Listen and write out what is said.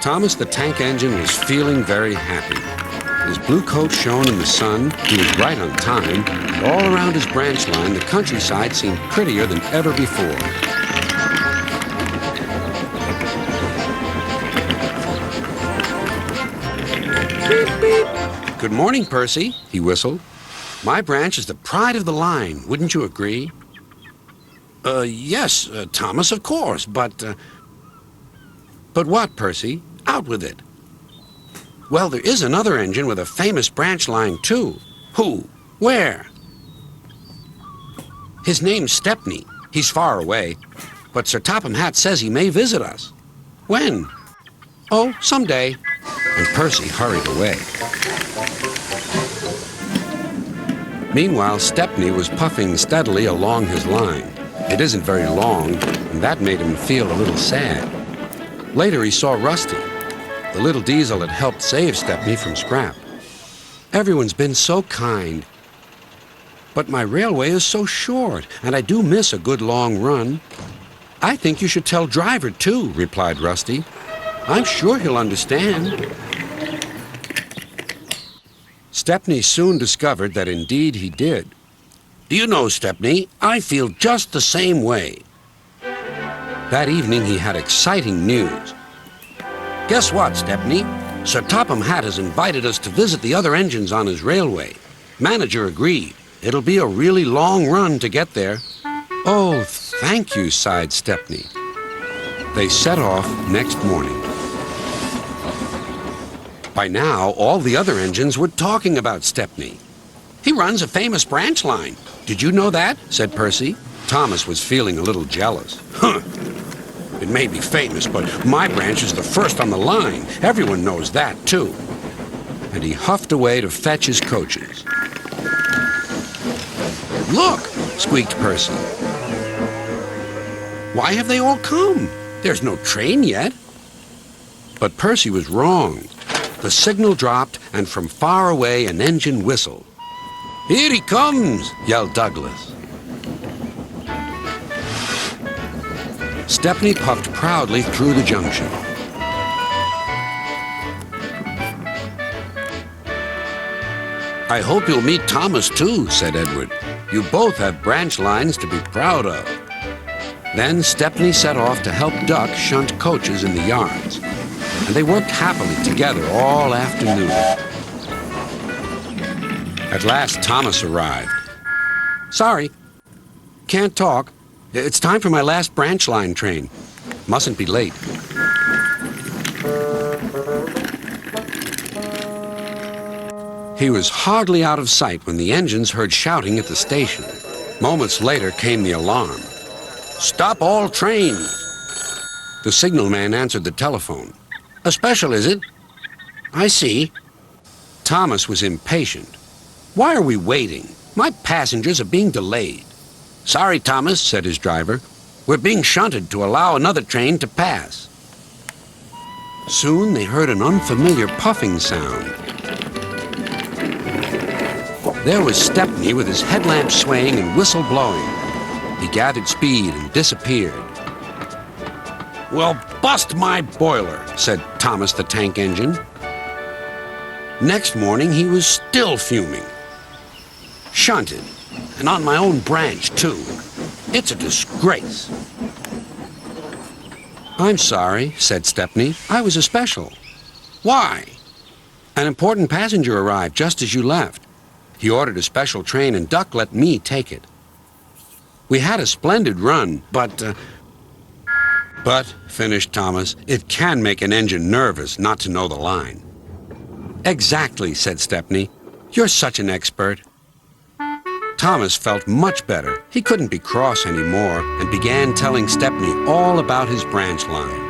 Thomas the tank engine was feeling very happy. His blue coat shone in the sun, he was right on time, and all around his branch line, the countryside seemed prettier than ever before. Beep, beep. Good morning, Percy, he whistled. My branch is the pride of the line, wouldn't you agree? Yes, Thomas, of course, but what, Percy? Out with it. Well, there is another engine with a famous branch line, too. Who? Where? His name's Stepney. He's far away, but Sir Topham Hatt says he may visit us. When? Oh, someday. And Percy hurried away. Meanwhile, Stepney was puffing steadily along his line. It isn't very long, and that made him feel a little sad. Later, he saw Rusty, the little diesel that helped save Stepney from scrap. Everyone's been so kind. But my railway is so short, and I do miss a good long run. I think you should tell Driver, too, replied Rusty. I'm sure he'll understand. Stepney soon discovered that indeed he did. Do you know, Stepney, I feel just the same way. That evening he had exciting news. Guess what, Stepney? Sir Topham Hatt has invited us to visit the other engines on his railway. Manager agreed. It'll be a really long run to get there. Oh, thank you, sighed Stepney. They set off next morning. By now, all the other engines were talking about Stepney. He runs a famous branch line. Did you know that? Said Percy. Thomas was feeling a little jealous. Huh. It may be famous, but my branch is the first on the line. Everyone knows that, too. And he huffed away to fetch his coaches. Look, squeaked Percy. Why have they all come? There's no train yet. But Percy was wrong. The signal dropped, and from far away an engine whistled. Here he comes, yelled Douglas. Stepney puffed proudly through the junction. I hope you'll meet Thomas, too, said Edward. You both have branch lines to be proud of. Then Stepney set off to help Duck shunt coaches in the yards, and they worked happily together all afternoon. At last, Thomas arrived. Sorry, can't talk. It's time for my last branch line train. Mustn't be late. He was hardly out of sight when the engines heard shouting at the station. Moments later came the alarm. Stop all trains! The signalman answered the telephone. A special, is it? I see. Thomas was impatient. Why are we waiting? My passengers are being delayed. Sorry, Thomas, said his driver. We're being shunted to allow another train to pass. Soon they heard an unfamiliar puffing sound. There was Stepney with his headlamp swaying and whistle blowing. He gathered speed and disappeared. Well, bust my boiler, said Thomas the tank engine. Next morning he was still fuming. Shunted, and on my own branch, too. It's a disgrace. I'm sorry, said Stepney. I was a special. Why? An important passenger arrived just as you left. He ordered a special train, and Duck let me take it. We had a splendid run, but, finished Thomas, it can make an engine nervous not to know the line. Exactly, said Stepney. You're such an expert. Thomas felt much better. He couldn't be cross anymore and began telling Stepney all about his branch line.